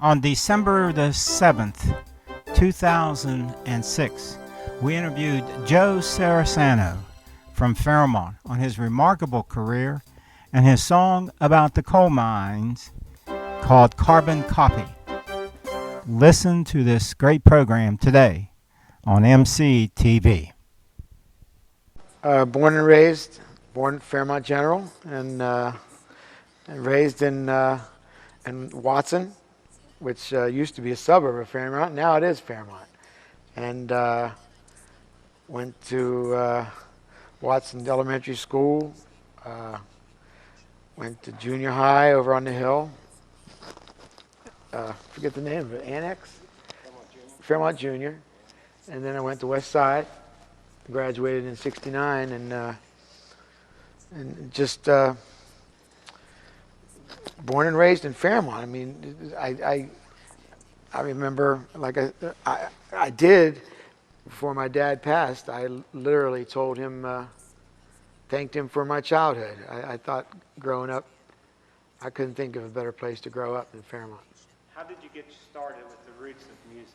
On December the 7th, 2006, we interviewed Joe Cerisano from Fairmont on his remarkable career and his song about the coal mines called Carbon Copy. Listen to this great program today on MCTV. Born and raised, born at Fairmont General, and raised in Watson, which used to be a suburb of Fairmont. Now it is Fairmont. And went to Watson Elementary School, went to junior high over on the hill. Forget the name of it, Annex? Fairmont Junior. And then I went to West Side, graduated in '69, and just born and raised in Fairmont. I mean, I remember, like I did before my dad passed. I literally told him, thanked him for my childhood. I thought growing up, I couldn't think of a better place to grow up than Fairmont. How did you get started with the roots of music?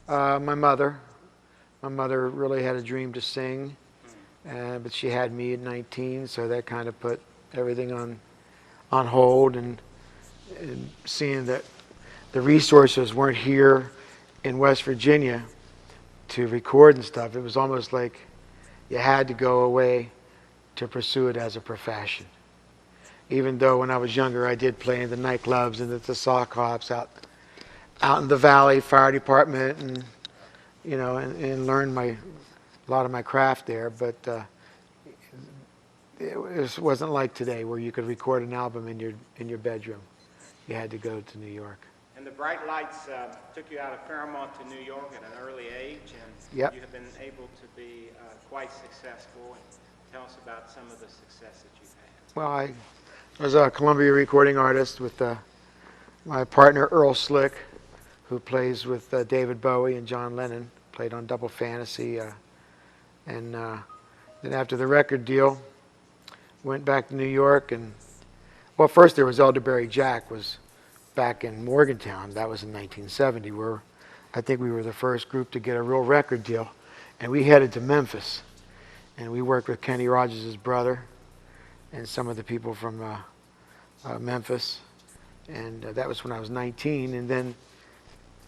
My mother really had a dream to sing, but she had me at 19, so that kind of put everything on hold, and seeing that the resources weren't here in West Virginia to record and stuff, it was almost like you had to go away to pursue it as a profession. Even though when I was younger, I did play in the nightclubs and at the sock hops out in the valley, fire department, and and learned a lot of my craft there. But it wasn't like today, where you could record an album in your bedroom. You had to go to New York. And the bright lights took you out of Fairmont to New York at an early age, and Yep. you have been able to be quite successful. And tell us about some of the success that you've had. Well, I was a Columbia recording artist with my partner Earl Slick, who plays with David Bowie and John Lennon, played on Double Fantasy. And then after the record deal, went back to New York. And, well, first there was Elderberry Jack, was back in Morgantown. That was in 1970, where I think we were the first group to get a real record deal. And we headed to Memphis. And we worked with Kenny Rogers' brother and some of the people from Memphis. And that was when I was 19. And then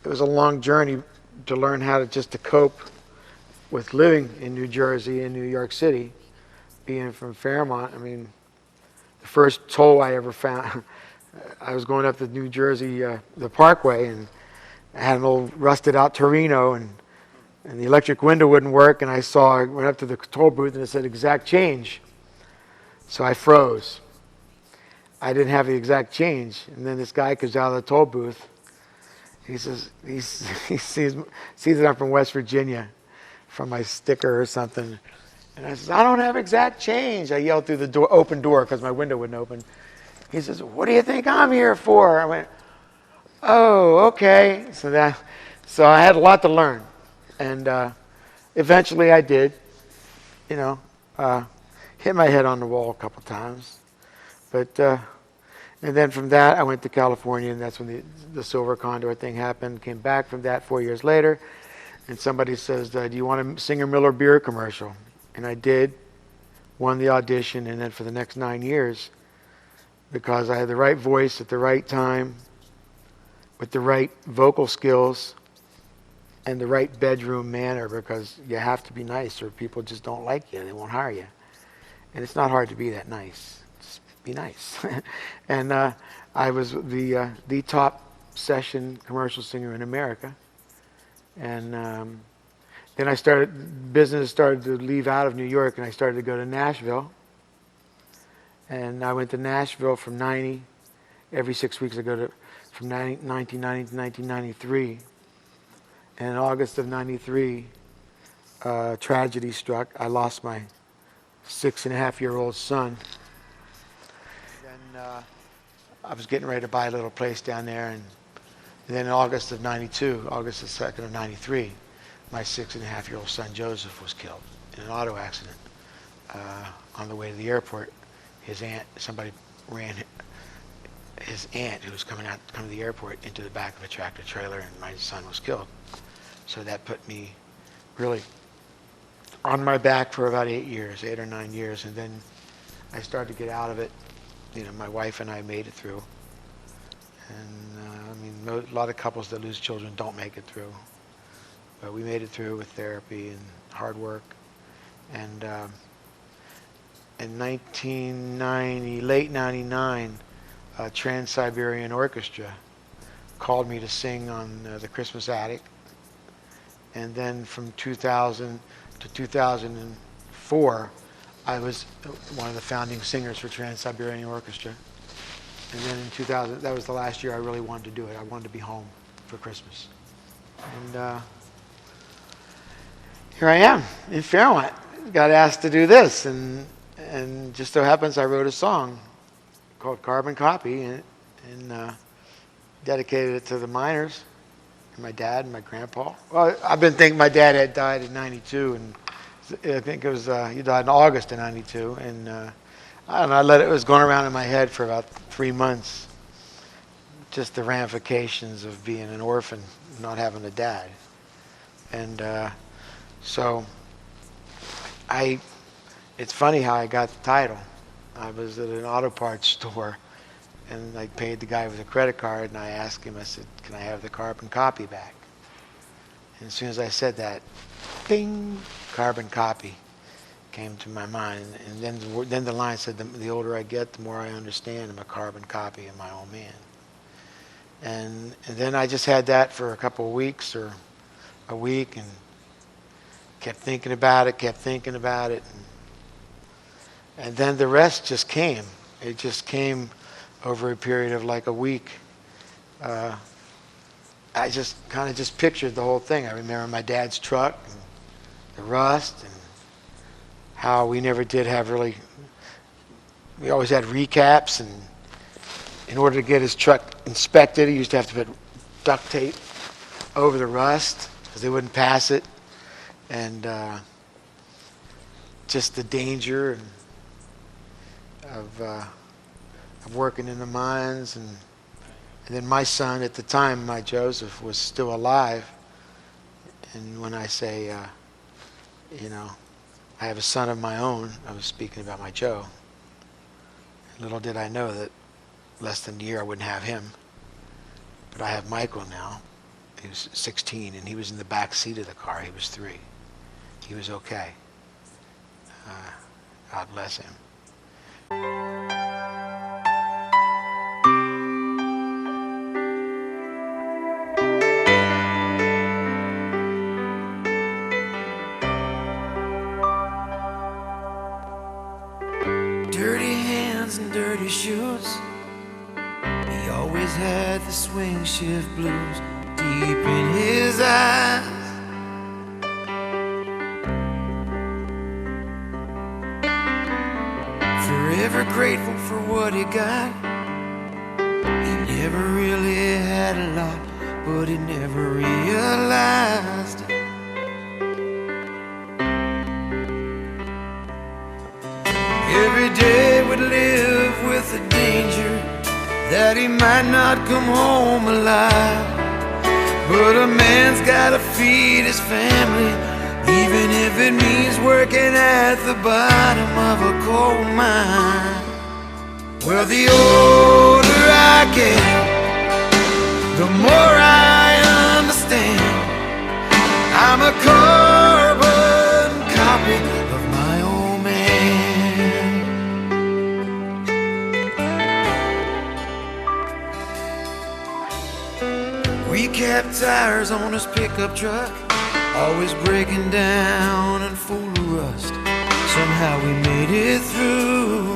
it was a long journey to learn how to cope with living in New Jersey and New York City, being from Fairmont. I mean, the first toll I ever found, I was going up the New Jersey, the Parkway, and I had an old rusted out Torino, and the electric window wouldn't work, and I went up to the toll booth and it said exact change. So I froze. I didn't have the exact change. And then this guy comes out of the toll booth. He says, he sees that I'm from West Virginia, from my sticker or something. And I says, I don't have exact change. I yelled through the open door because my window wouldn't open. He says, what do you think I'm here for? I went, oh, okay. So I had a lot to learn. And eventually I did, hit my head on the wall a couple times. But and then from that I went to California, and that's when the Silver Condor thing happened. Came back from that 4 years later, and somebody says, do you want to sing a Miller Beer commercial? And I did, won the audition, and then for the next 9 years, because I had the right voice at the right time, with the right vocal skills, and the right bedroom manner, because you have to be nice or people just don't like you, they won't hire you. And it's not hard to be that nice. Just be nice. And I was the top session commercial singer in America. And then business started to leave out of New York, and I started to go to Nashville. And I went to Nashville from 90. Every 6 weeks I go from 1990 to 1993. And in August of 93, tragedy struck. I lost my 6.5-year-old son. Then I was getting ready to buy a little place down there, and then in August of 92, August the 2nd of 93, my 6.5-year-old son Joseph was killed in an auto accident on the way to the airport. His aunt, somebody his aunt, who was coming to the airport, into the back of a tractor trailer, and my son was killed. So that put me really on my back for about 8 or 9 years, and then I started to get out of it. You know, my wife and I made it through. And I mean, a lot of couples that lose children don't make it through. But we made it through with therapy and hard work. And in late 99, Trans-Siberian Orchestra called me to sing on the Christmas Attic. And then from 2000 to 2004, I was one of the founding singers for Trans-Siberian Orchestra. And then in 2000, that was the last year I really wanted to do it. I wanted to be home for Christmas. And here I am in Fairmont. Got asked to do this, and just so happens I wrote a song called Carbon Copy, and dedicated it to the miners, and my dad and my grandpa. Well, I've been thinking my dad had died in '92, and I think it was he died in August of '92, and I don't know. It was going around in my head for about 3 months. Just the ramifications of being an orphan, not having a dad, and so it's funny how I got the title. I was at an auto parts store, and I paid the guy with a credit card, and I asked him, I said, can I have the Carbon Copy back? And as soon as I said that, ding, Carbon Copy came to my mind. And then the line said, the older I get, the more I understand I'm a carbon copy of my old man. And then I just had that for a couple of weeks or a week, and kept thinking about it, and then the rest just came. It just came over a period of like a week. I just kind of just pictured the whole thing. I remember my dad's truck, and the rust, and how we never did have really, we always had recaps, and in order to get his truck inspected, he used to have to put duct tape over the rust because they wouldn't pass it. And just the danger of working in the mines, and then my son at the time, my Joseph, was still alive. And when I say, you know, I have a son of my own, I was speaking about my Joe. Little did I know that less than a year I wouldn't have him. But I have Michael now. He was 16, and he was in the back seat of the car. He was 3. He was okay. God bless him. Dirty hands and dirty shoes. He always had the swing shift blues deep in his eyes. Forever grateful for what he got. He never really had a lot, but he never realized it. Every day would live with the danger that he might not come home alive. But a man's gotta feed his family, even if it means working at the bottom of a coal mine. Well, the older I get, the more I understand. I'm a carbon copy of my old man. Recap tires on his pickup truck, always breaking down and full of rust. Somehow we made it through.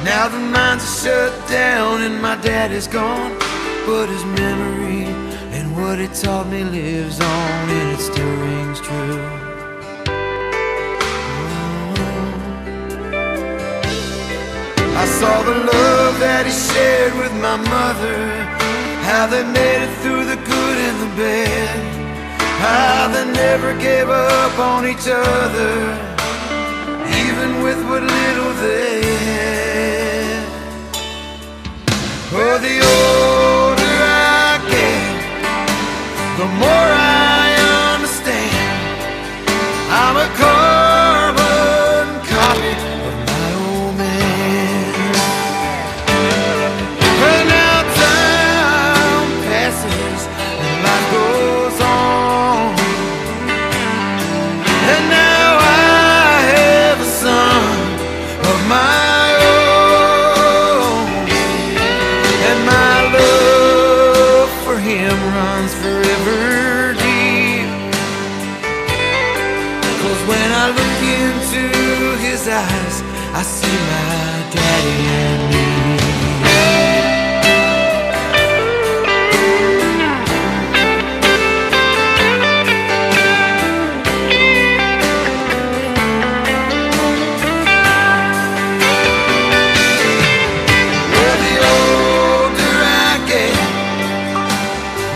Now the mines are shut down and my dad is gone, but his memory and what it taught me lives on, and it still rings true. I saw the love that he shared with my mother, how they made it through the good and the bad, how they never gave up on each other, even with what little they had. Oh, the older I get, the more I understand. I'm a carbon copy of my old man. Well, now time passes and life goes on, and now I have a son of my own, and my love for him runs forever deep. 'Cause when I look into his eyes, I see my daddy and me. Well, the older I get,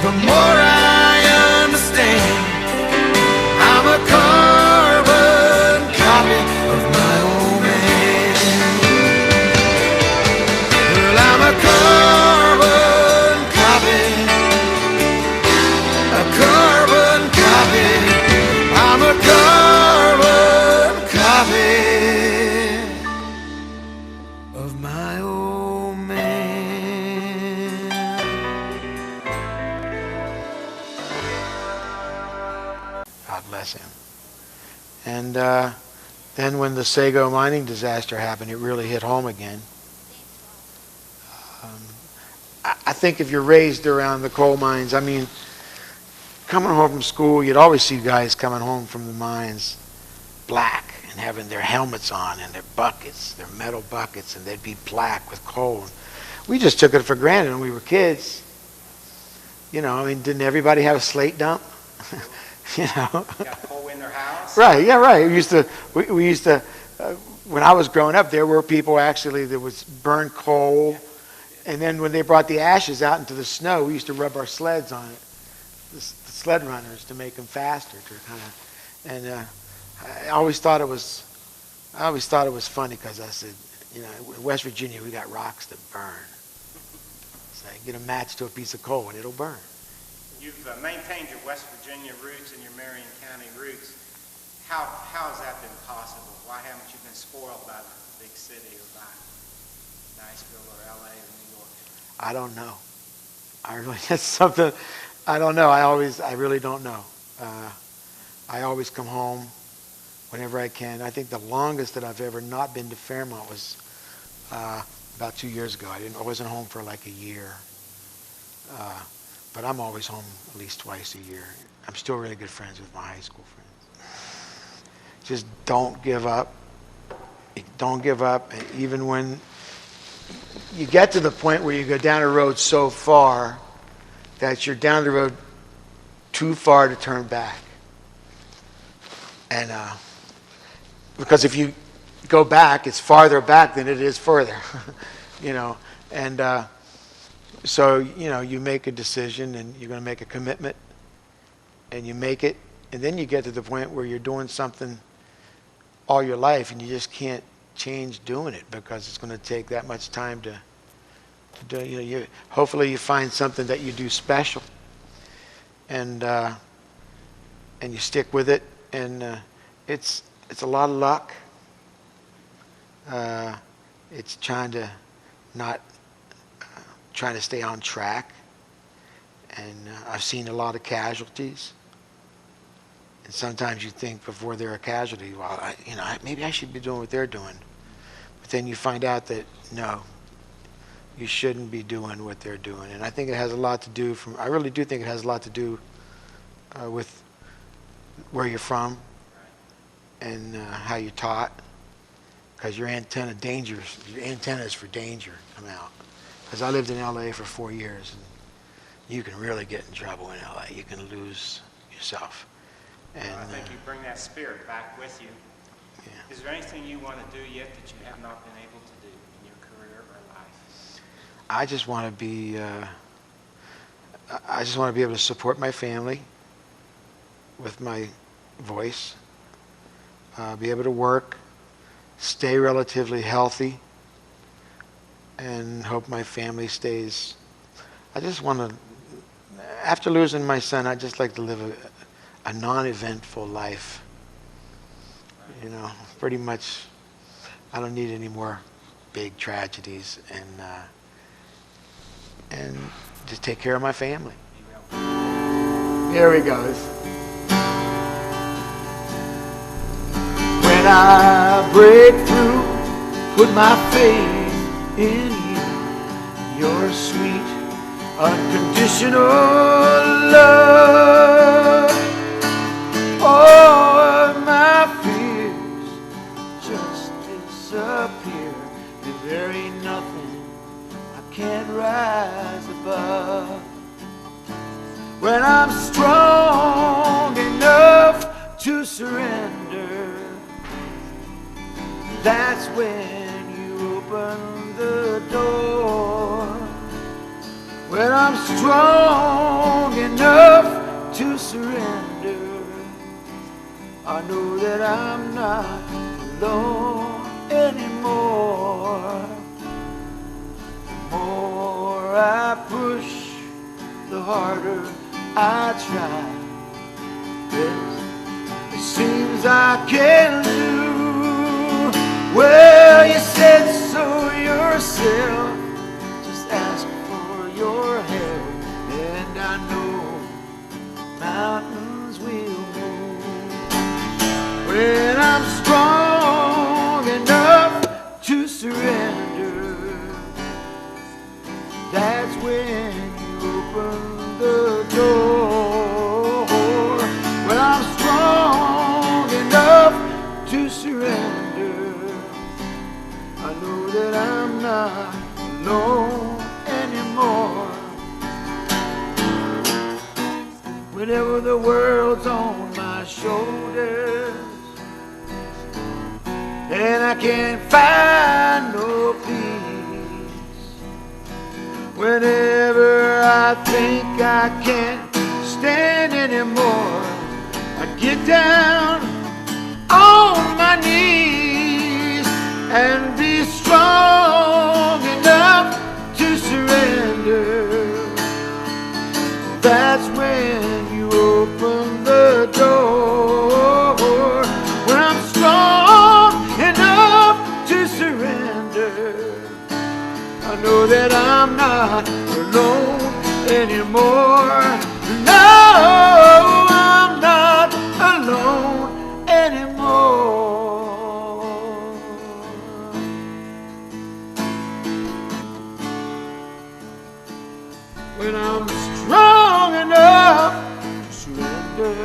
the more I understand. I'm a carbon copy of my old man. Well, I'm a carbon copy, a carbon copy. I'm a carbon copy of my old man. God bless him. And then when the Sago mining disaster happened, it really hit home again. I think if you're raised around the coal mines, I mean, coming home from school, you'd always see guys coming home from the mines black and having their helmets on and their buckets, their metal buckets, and they'd be black with coal. We just took it for granted when we were kids. You know, I mean, didn't everybody have a slate dump? You know? Got coal in their house? Right, yeah, right. We used to, when I was growing up, there were people actually that would burn coal, and then when they brought the ashes out into the snow, we used to rub our sleds on it, the sled runners, to make them faster, to kind of, and I always thought it was funny because I said, you know, in West Virginia we got rocks that burn. So get a match to a piece of coal and it'll burn. You've maintained your West Virginia roots and your Marion County roots. How has that been possible? Why haven't you been spoiled by the big city or by Nashville or LA or New York? I don't know. That's something, I don't know. I really don't know. I always come home whenever I can. I think the longest that I've ever not been to Fairmont was about 2 years ago. I wasn't home for like a year. But I'm always home at least twice a year. I'm still really good friends with my high school friends. Just don't give up. Don't give up. And even when you get to the point where you go down a road so far that you're down the road too far to turn back. And because if you go back, it's farther back than it is further. You know, and so, you know, you make a decision and you're going to make a commitment and you make it, and then you get to the point where you're doing something all your life and you just can't change doing it because it's going to take that much time to do. You know, hopefully you find something that you do special and you stick with it, and it's a lot of luck. It's trying to stay on track, and I've seen a lot of casualties, and sometimes you think before they're a casualty, well, maybe I should be doing what they're doing, but then you find out that no, you shouldn't be doing what they're doing. And I think it has a lot to do I really do think it has a lot to do with where you're from and how you're taught, because your antenna is for danger come out. Because I lived in LA for 4 years, and you can really get in trouble in LA. You can lose yourself. And I think you bring that spirit back with you. Yeah. Is there anything you want to do yet that you have not been able to do in your career or life? I just want to be. I just want to be able to support my family with my voice. Be able to work, stay relatively healthy and hope my family stays. I just want to, after losing my son, I just like to live a non-eventful life. You know, pretty much, I don't need any more big tragedies, and just take care of my family. Here he goes. When I break through, put my faith in you, your sweet, unconditional love. All my fears just disappear, and there ain't nothing I can't rise above. When I'm strong enough to surrender, that's when you open the door. When I'm strong enough to surrender, I know that I'm not alone anymore. The more I push, the harder I try. Yes, it seems I can do. Well, you said so yourself. Just ask for your help, and I know mountains will move. When I'm strong enough to surrender, that's when you open the door. When I'm strong enough to surrender, I know that I'm not alone anymore. Whenever the world's on my shoulders and I can't find no peace, whenever I think I can't stand anymore, I get down on my knees and be strong enough to surrender. That's when you open the door. When I'm strong enough to surrender, I know that I'm not alone anymore. No, I'm not alone anymore. When I'm strong enough to surrender,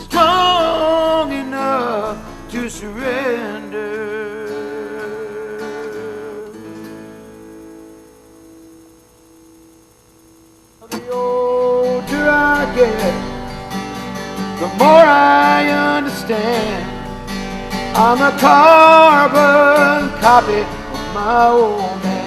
strong enough to surrender. The older I get, the more I understand. I'm a carbon copy of my old man.